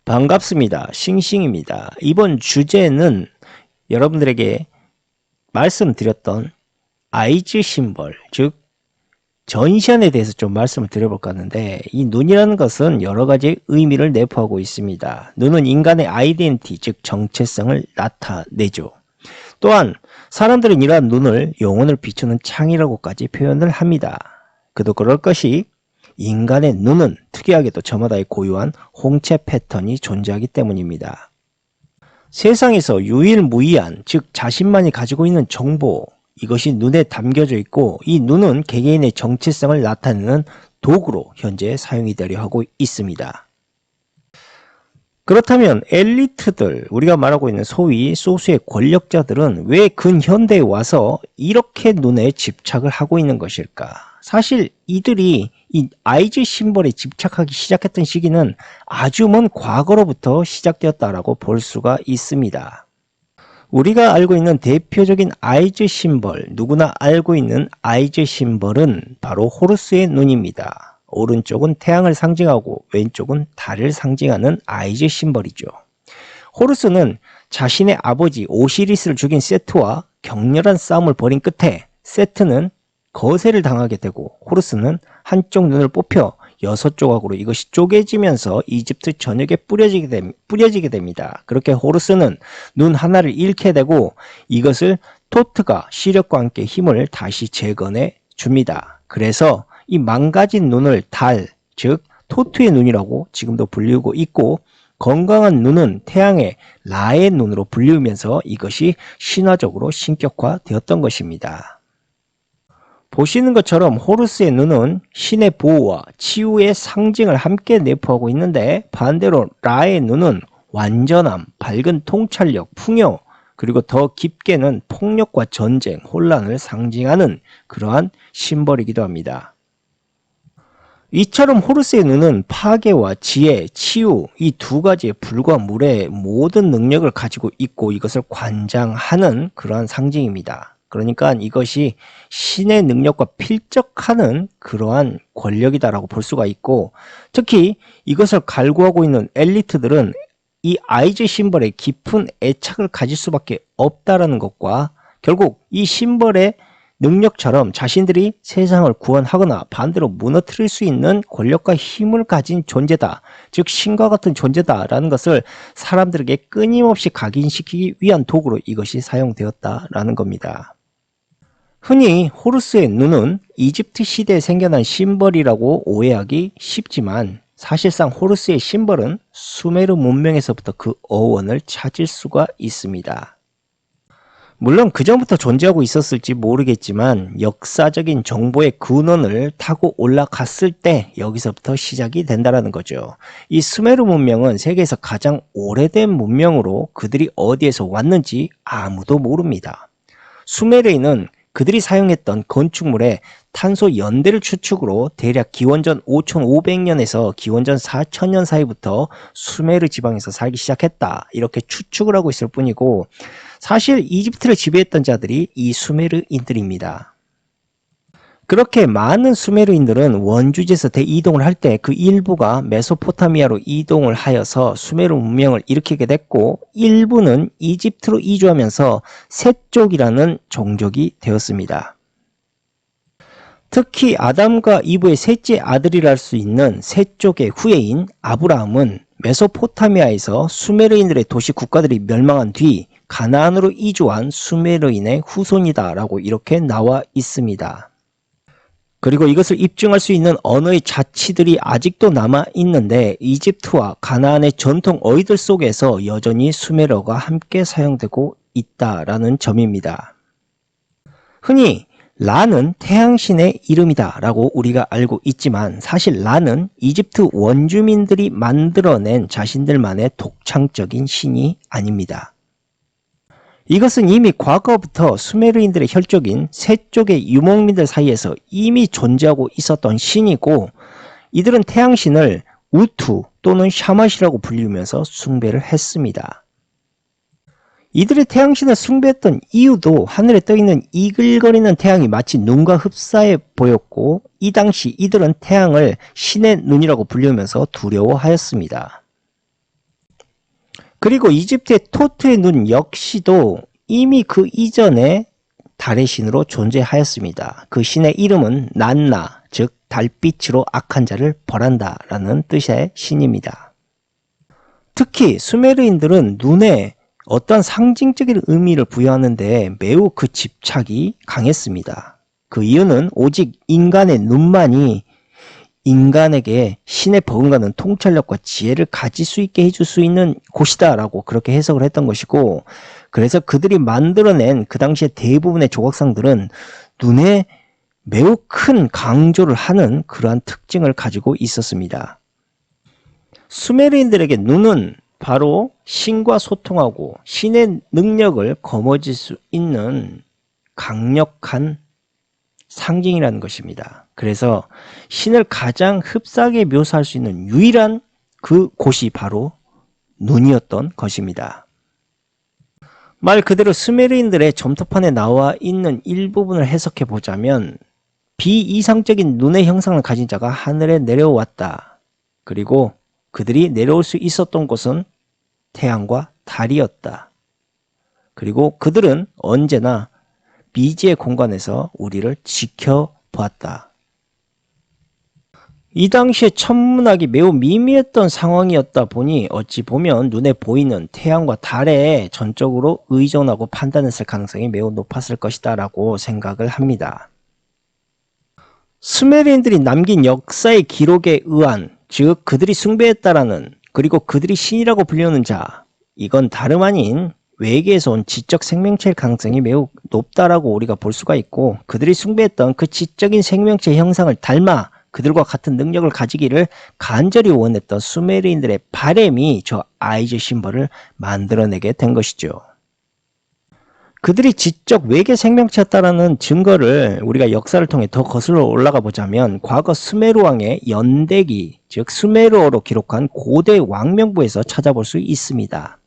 반갑습니다. 싱싱입니다. 이번 주제는 여러분들에게 말씀드렸던 아이즈 심벌, 즉 전시안에 대해서 좀 말씀을 드려볼까 하는데, 이 눈이라는 것은 여러 가지 의미를 내포하고 있습니다. 눈은 인간의 아이덴티티, 즉 정체성을 나타내죠. 또한 사람들은 이러한 눈을 영혼을 비추는 창이라고까지 표현을 합니다. 그도 그럴 것이 인간의 눈은 특이하게도 저마다의 고유한 홍채 패턴이 존재하기 때문입니다. 세상에서 유일무이한, 즉 자신만이 가지고 있는 정보, 이것이 눈에 담겨져 있고, 이 눈은 개개인의 정체성을 나타내는 도구로 현재 사용이 되려 하고 있습니다. 그렇다면 엘리트들, 우리가 말하고 있는 소위 소수의 권력자들은 왜 근현대에 와서 이렇게 눈에 집착을 하고 있는 것일까? 사실 이들이 이 아이즈 심벌에 집착하기 시작했던 시기는 아주 먼 과거로부터 시작되었다라고 볼 수가 있습니다. 우리가 알고 있는 대표적인 아이즈 심벌, 누구나 알고 있는 아이즈 심벌은 바로 호루스의 눈입니다. 오른쪽은 태양을 상징하고 왼쪽은 달을 상징하는 아이즈 심벌이죠. 호루스는 자신의 아버지 오시리스를 죽인 세트와 격렬한 싸움을 벌인 끝에 세트는 거세를 당하게 되고, 호루스는 한쪽 눈을 뽑혀 6조각으로 이것이 쪼개지면서 이집트 전역에 뿌려지게 됩니다. 그렇게 호루스는 눈 하나를 잃게 되고, 이것을 토트가 시력과 함께 힘을 다시 재건해 줍니다. 그래서 이 망가진 눈을 달, 즉 토트의 눈이라고 지금도 불리우고 있고, 건강한 눈은 태양의 라의 눈으로 불리우면서 이것이 신화적으로 신격화되었던 것입니다. 보시는 것처럼 호루스의 눈은 신의 보호와 치유의 상징을 함께 내포하고 있는데, 반대로 라의 눈은 완전함, 밝은 통찰력, 풍요, 그리고 더 깊게는 폭력과 전쟁, 혼란을 상징하는 그러한 심벌이기도 합니다. 이처럼 호루스의 눈은 파괴와 지혜, 치유, 이 두 가지의 불과 물의 모든 능력을 가지고 있고, 이것을 관장하는 그러한 상징입니다. 그러니까 이것이 신의 능력과 필적하는 그러한 권력이다라고 볼 수가 있고, 특히 이것을 갈구하고 있는 엘리트들은 이 아이즈 심벌에 깊은 애착을 가질 수밖에 없다라는 것과, 결국 이 심벌의 능력처럼 자신들이 세상을 구원하거나 반대로 무너뜨릴 수 있는 권력과 힘을 가진 존재다, 즉 신과 같은 존재다라는 것을 사람들에게 끊임없이 각인시키기 위한 도구로 이것이 사용되었다라는 겁니다. 흔히 호루스의 눈은 이집트 시대에 생겨난 심벌이라고 오해하기 쉽지만, 사실상 호루스의 심벌은 수메르 문명에서부터 그 어원을 찾을 수가 있습니다. 물론 그전부터 존재하고 있었을지 모르겠지만, 역사적인 정보의 근원을 타고 올라갔을 때 여기서부터 시작이 된다는 거죠. 이 수메르 문명은 세계에서 가장 오래된 문명으로 그들이 어디에서 왔는지 아무도 모릅니다. 수메르인은 그들이 사용했던 건축물의 탄소 연대를 추측으로 대략 기원전 5500년에서 기원전 4000년 사이부터 수메르 지방에서 살기 시작했다, 이렇게 추측을 하고 있을 뿐이고, 사실 이집트를 지배했던 자들이 이 수메르인들입니다. 그렇게 많은 수메르인들은 원주지에서 대이동을 할 때 그 일부가 메소포타미아로 이동을 하여서 수메르 문명을 일으키게 됐고, 일부는 이집트로 이주하면서 셋족이라는 종족이 되었습니다. 특히 아담과 이브의 셋째 아들이라 할 수 있는 셋족의 후예인 아브라함은 메소포타미아에서 수메르인들의 도시 국가들이 멸망한 뒤 가나안으로 이주한 수메르인의 후손이다라고 이렇게 나와 있습니다. 그리고 이것을 입증할 수 있는 언어의 자취들이 아직도 남아 있는데, 이집트와 가나안의 전통 어휘들 속에서 여전히 수메르어가 함께 사용되고 있다라는 점입니다. 흔히 라는 태양신의 이름이다 라고 우리가 알고 있지만, 사실 라는 이집트 원주민들이 만들어낸 자신들만의 독창적인 신이 아닙니다. 이것은 이미 과거부터 수메르인들의 혈족인 셋족의 유목민들 사이에서 이미 존재하고 있었던 신이고, 이들은 태양신을 우투 또는 샤맛이라고 불리우면서 숭배를 했습니다. 이들의 태양신을 숭배했던 이유도 하늘에 떠있는 이글거리는 태양이 마치 눈과 흡사해 보였고, 이 당시 이들은 태양을 신의 눈이라고 불리우면서 두려워하였습니다. 그리고 이집트의 토트의 눈 역시도 이미 그 이전에 달의 신으로 존재하였습니다. 그 신의 이름은 난나, 즉 달빛으로 악한 자를 벌한다 라는 뜻의 신입니다. 특히 수메르인들은 눈에 어떤 상징적인 의미를 부여하는데 매우 그 집착이 강했습니다. 그 이유는 오직 인간의 눈만이 인간에게 신의 버금가는 통찰력과 지혜를 가질 수 있게 해줄 수 있는 곳이다 라고 그렇게 해석을 했던 것이고, 그래서 그들이 만들어낸 그 당시에 대부분의 조각상들은 눈에 매우 큰 강조를 하는 그러한 특징을 가지고 있었습니다. 수메르인들에게 눈은 바로 신과 소통하고 신의 능력을 거머쥘 수 있는 강력한 상징이라는 것입니다. 그래서 신을 가장 흡사하게 묘사할 수 있는 유일한 그 곳이 바로 눈이었던 것입니다. 말 그대로 수메르인들의 점토판에 나와 있는 일부분을 해석해 보자면, 비이상적인 눈의 형상을 가진 자가 하늘에 내려왔다. 그리고 그들이 내려올 수 있었던 곳은 태양과 달이었다. 그리고 그들은 언제나 미지의 공간에서 우리를 지켜보았다. 이 당시에 천문학이 매우 미미했던 상황이었다 보니 어찌 보면 눈에 보이는 태양과 달에 전적으로 의존하고 판단했을 가능성이 매우 높았을 것이다 라고 생각을 합니다. 수메르인들이 남긴 역사의 기록에 의한, 즉 그들이 숭배했다라는, 그리고 그들이 신이라고 불리는 자, 이건 다름 아닌 외계에서 온 지적 생명체일 가능성이 매우 높다라고 우리가 볼 수가 있고, 그들이 숭배했던 그 지적인 생명체 형상을 닮아 그들과 같은 능력을 가지기를 간절히 원했던 수메르인들의 바램이 저 아이즈 심벌을 만들어내게 된 것이죠. 그들이 지적 외계 생명체였다라는 증거를 우리가 역사를 통해 더 거슬러 올라가 보자면, 과거 수메르 왕의 연대기, 즉 수메르어로 기록한 고대 왕명부에서 찾아볼 수 있습니다.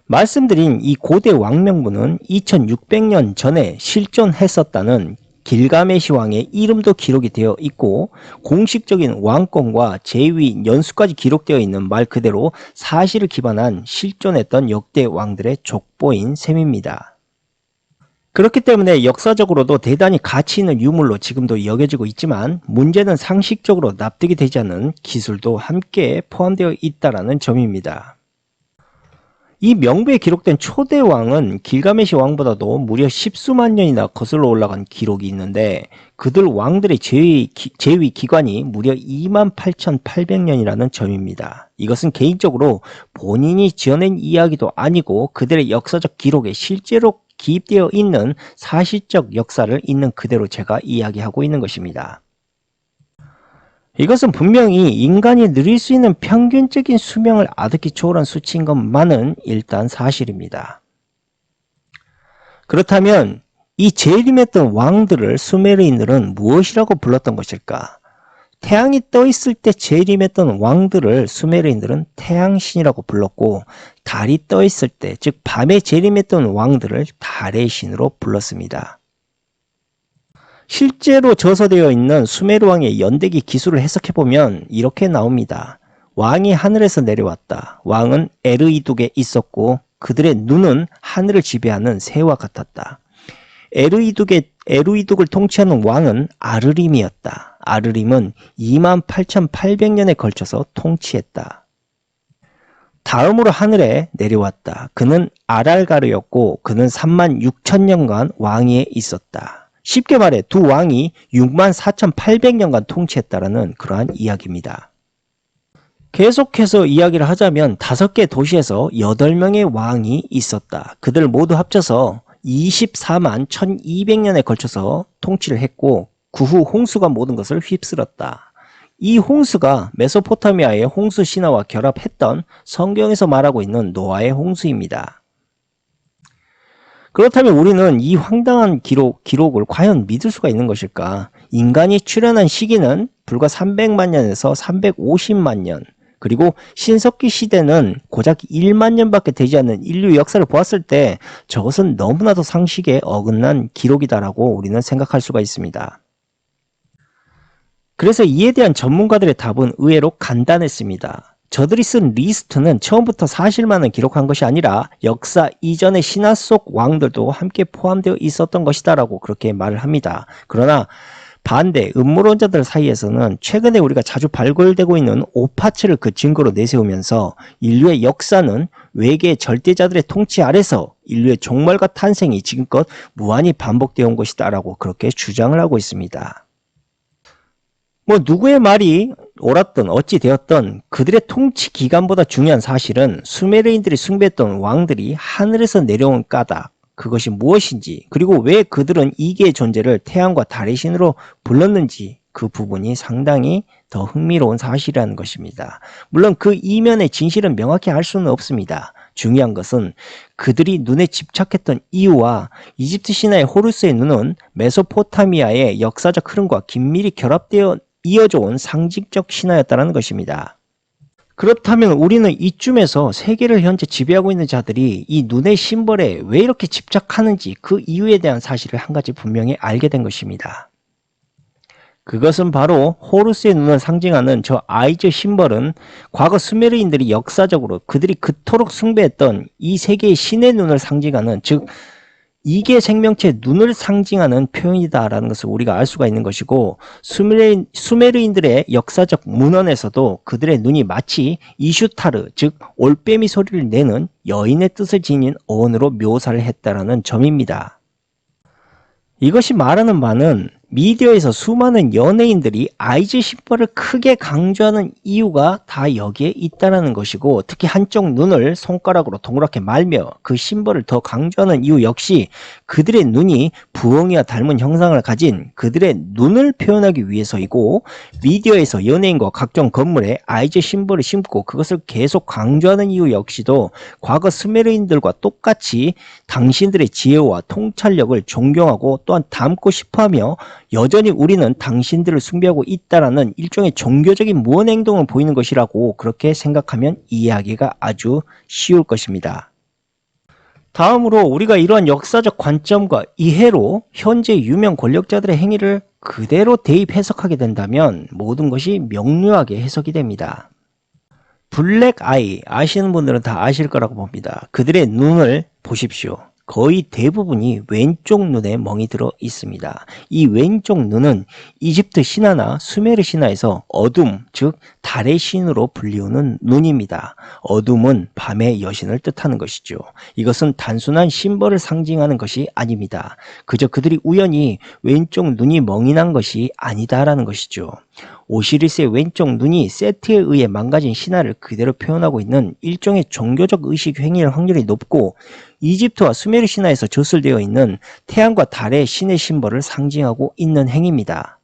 말씀드린 이 고대 왕명부는 2600년 전에 실존했었다는 길가메시 왕의 이름도 기록이 되어 있고, 공식적인 왕권과 제위, 연수까지 기록되어 있는 말 그대로 사실을 기반한 실존했던 역대 왕들의 족보인 셈입니다. 그렇기 때문에 역사적으로도 대단히 가치 있는 유물로 지금도 여겨지고 있지만, 문제는 상식적으로 납득이 되지 않는 기술도 함께 포함되어 있다는 점입니다. 이 명부에 기록된 초대 왕은 길가메시 왕보다도 무려 십수만 년이나 거슬러 올라간 기록이 있는데, 그들 왕들의 제위 기관이 무려 28,800년이라는 점입니다. 이것은 개인적으로 본인이 지어낸 이야기도 아니고 그들의 역사적 기록에 실제로 기입되어 있는 사실적 역사를 있는 그대로 제가 이야기하고 있는 것입니다. 이것은 분명히 인간이 누릴 수 있는 평균적인 수명을 아득히 초월한 수치인 것만은 일단 사실입니다. 그렇다면 이 재림했던 왕들을 수메르인들은 무엇이라고 불렀던 것일까? 태양이 떠 있을 때 재림했던 왕들을 수메르인들은 태양신이라고 불렀고, 달이 떠 있을 때, 즉 밤에 재림했던 왕들을 달의 신으로 불렀습니다. 실제로 저서되어 있는 수메르 왕의 연대기 기술을 해석해보면 이렇게 나옵니다. 왕이 하늘에서 내려왔다. 왕은 에르이둑에 있었고 그들의 눈은 하늘을 지배하는 새와 같았다. 에르이둑을 통치하는 왕은 아르림이었다. 아르림은 28,800년에 걸쳐서 통치했다. 다음으로 하늘에 내려왔다. 그는 아랄가르였고 그는 36,000년간 왕위에 있었다. 쉽게 말해 두 왕이 64,800년간 통치했다라는 그러한 이야기입니다. 계속해서 이야기를 하자면 5개 도시에서 8명의 왕이 있었다. 그들 모두 합쳐서 24만 1200년에 걸쳐서 통치를 했고, 그 후 홍수가 모든 것을 휩쓸었다. 이 홍수가 메소포타미아의 홍수 신화와 결합했던 성경에서 말하고 있는 노아의 홍수입니다. 그렇다면 우리는 이 황당한 기록을 과연 믿을 수가 있는 것일까? 인간이 출현한 시기는 불과 300만 년에서 350만 년, 그리고 신석기 시대는 고작 1만 년밖에 되지 않는 인류 역사를 보았을 때 저것은 너무나도 상식에 어긋난 기록이다라고 우리는 생각할 수가 있습니다. 그래서 이에 대한 전문가들의 답은 의외로 간단했습니다. 저들이 쓴 리스트는 처음부터 사실만을 기록한 것이 아니라 역사 이전의 신화 속 왕들도 함께 포함되어 있었던 것이다라고 그렇게 말을 합니다. 그러나 반대 음모론자들 사이에서는 최근에 우리가 자주 발굴되고 있는 오파츠를 그 증거로 내세우면서 인류의 역사는 외계 절대자들의 통치 아래서 인류의 종말과 탄생이 지금껏 무한히 반복되어 온 것이다 라고 그렇게 주장을 하고 있습니다. 누구의 말이 옳았든 어찌 되었든 그들의 통치 기간보다 중요한 사실은 수메르인들이 숭배했던 왕들이 하늘에서 내려온 까닭, 그것이 무엇인지, 그리고 왜 그들은 이계의 존재를 태양과 달의 신으로 불렀는지, 그 부분이 상당히 더 흥미로운 사실이라는 것입니다. 물론 그 이면의 진실은 명확히 알 수는 없습니다. 중요한 것은 그들이 눈에 집착했던 이유와 이집트 신화의 호루스의 눈은 메소포타미아의 역사적 흐름과 긴밀히 결합되어 이어져 온 상징적 신화였다는 것입니다. 그렇다면 우리는 이쯤에서 세계를 현재 지배하고 있는 자들이 이 눈의 심벌에 왜 이렇게 집착하는지 그 이유에 대한 사실을 한 가지 분명히 알게 된 것입니다. 그것은 바로 호루스의 눈을 상징하는 저 아이즈 심벌은 과거 수메르인들이 역사적으로 그들이 그토록 숭배했던 이 세계의 신의 눈을 상징하는, 즉 이계 생명체의 눈을 상징하는 표현이다라는 것을 우리가 알 수가 있는 것이고, 수메르인들의 역사적 문헌에서도 그들의 눈이 마치 이슈타르, 즉 올빼미 소리를 내는 여인의 뜻을 지닌 어원으로 묘사를 했다라는 점입니다. 이것이 말하는 바는 미디어에서 수많은 연예인들이 아이즈 심벌을 크게 강조하는 이유가 다 여기에 있다는 것이고, 특히 한쪽 눈을 손가락으로 동그랗게 말며 그 심벌을 더 강조하는 이유 역시 그들의 눈이 부엉이와 닮은 형상을 가진 그들의 눈을 표현하기 위해서이고, 미디어에서 연예인과 각종 건물에 아이즈 심벌을 심고 그것을 계속 강조하는 이유 역시도 과거 수메르인들과 똑같이 당신들의 지혜와 통찰력을 존경하고 또한 닮고 싶어하며 여전히 우리는 당신들을 숭배하고 있다라는 일종의 종교적인 무언 행동을 보이는 것이라고 그렇게 생각하면 이해하기가 아주 쉬울 것입니다. 다음으로 우리가 이러한 역사적 관점과 이해로 현재 유명 권력자들의 행위를 그대로 대입 해석하게 된다면 모든 것이 명료하게 해석이 됩니다. 블랙 아이 아시는 분들은 다 아실 거라고 봅니다. 그들의 눈을 보십시오. 거의 대부분이 왼쪽 눈에 멍이 들어 있습니다. 이 왼쪽 눈은 이집트 신화나 수메르 신화에서 어둠, 즉 달의 신으로 불리우는 눈입니다. 어둠은 밤의 여신을 뜻하는 것이죠. 이것은 단순한 심벌을 상징하는 것이 아닙니다. 그저 그들이 우연히 왼쪽 눈이 멍이 난 것이 아니다라는 것이죠. 오시리스의 왼쪽 눈이 세트에 의해 망가진 신화를 그대로 표현하고 있는 일종의 종교적 의식 행위일 확률이 높고, 이집트와 수메르 신화에서 저술되어 있는 태양과 달의 신의 심벌을 상징하고 있는 행위입니다.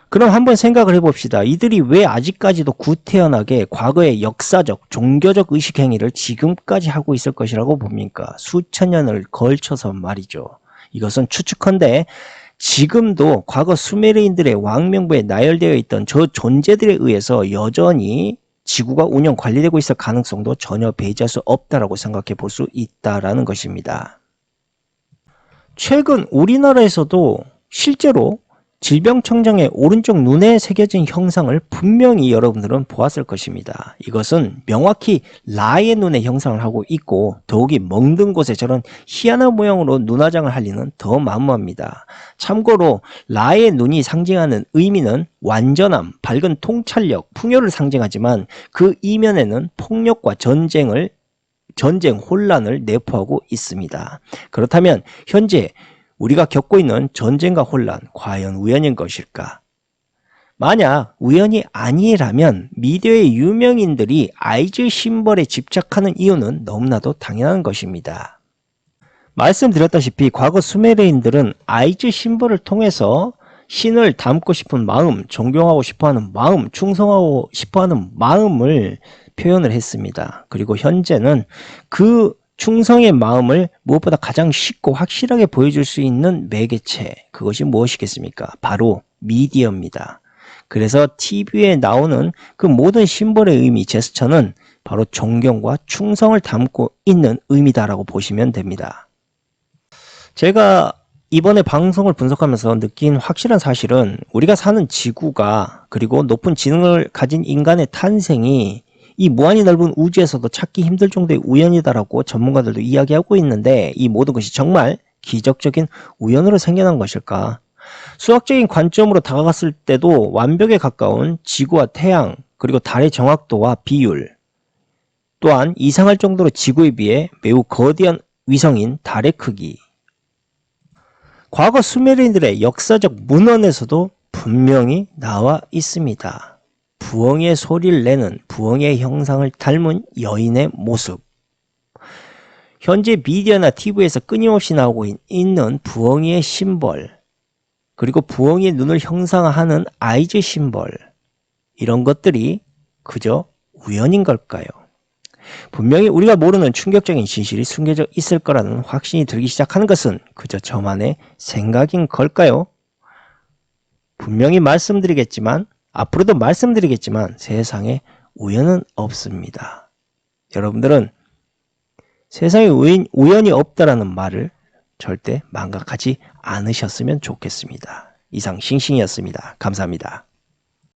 그럼 한번 생각을 해봅시다. 이들이 왜 아직까지도 구태연하게 과거의 역사적, 종교적 의식 행위를 지금까지 하고 있을 것이라고 봅니까? 수천 년을 걸쳐서 말이죠. 이것은 추측컨대 지금도 과거 수메르인들의 왕명부에 나열되어 있던 저 존재들에 의해서 여전히 지구가 운영 관리되고 있을 가능성도 전혀 배제할 수 없다라고 생각해 볼 수 있다라는 것입니다. 최근 우리나라에서도 실제로 질병청정의 오른쪽 눈에 새겨진 형상을 분명히 여러분들은 보았을 것입니다. 이것은 명확히 라의 눈의 형상을 하고 있고, 더욱이 멍든 곳에 저런 희한한 모양으로 눈화장을 할 리는 더 만무합니다. 참고로 라의 눈이 상징하는 의미는 완전함, 밝은 통찰력, 풍요를 상징하지만 그 이면에는 폭력과 전쟁, 혼란을 내포하고 있습니다. 그렇다면 현재 우리가 겪고 있는 전쟁과 혼란, 과연 우연인 것일까? 만약 우연이 아니라면 미디어의 유명인들이 아이즈 심벌에 집착하는 이유는 너무나도 당연한 것입니다. 말씀드렸다시피 과거 수메르인들은 아이즈 심벌을 통해서 신을 닮고 싶은 마음, 존경하고 싶어하는 마음, 충성하고 싶어하는 마음을 표현을 했습니다. 그리고 현재는 그 충성의 마음을 무엇보다 가장 쉽고 확실하게 보여줄 수 있는 매개체, 그것이 무엇이겠습니까? 바로 미디어입니다. 그래서 TV에 나오는 그 모든 심벌의 의미, 제스처는 바로 존경과 충성을 담고 있는 의미다라고 보시면 됩니다. 제가 이번에 방송을 분석하면서 느낀 확실한 사실은 우리가 사는 지구가 그리고 높은 지능을 가진 인간의 탄생이 이 무한히 넓은 우주에서도 찾기 힘들 정도의 우연이다라고 전문가들도 이야기하고 있는데 이 모든 것이 정말 기적적인 우연으로 생겨난 것일까? 수학적인 관점으로 다가갔을 때도 완벽에 가까운 지구와 태양 그리고 달의 정확도와 비율 또한 이상할 정도로 지구에 비해 매우 거대한 위성인 달의 크기 과거 수메르인들의 역사적 문헌에서도 분명히 나와 있습니다. 부엉이의 소리를 내는 부엉이의 형상을 닮은 여인의 모습 현재 미디어나 TV에서 끊임없이 나오고 있는 부엉이의 심벌 그리고 부엉이의 눈을 형상화하는 아이즈 심벌 이런 것들이 그저 우연인 걸까요? 분명히 우리가 모르는 충격적인 진실이 숨겨져 있을 거라는 확신이 들기 시작하는 것은 그저 저만의 생각인 걸까요? 분명히 말씀드리겠지만 앞으로도 말씀드리겠지만 세상에 우연은 없습니다. 여러분들은 세상에 우연이 없다라는 말을 절대 망각하지 않으셨으면 좋겠습니다. 이상 싱싱이었습니다. 감사합니다.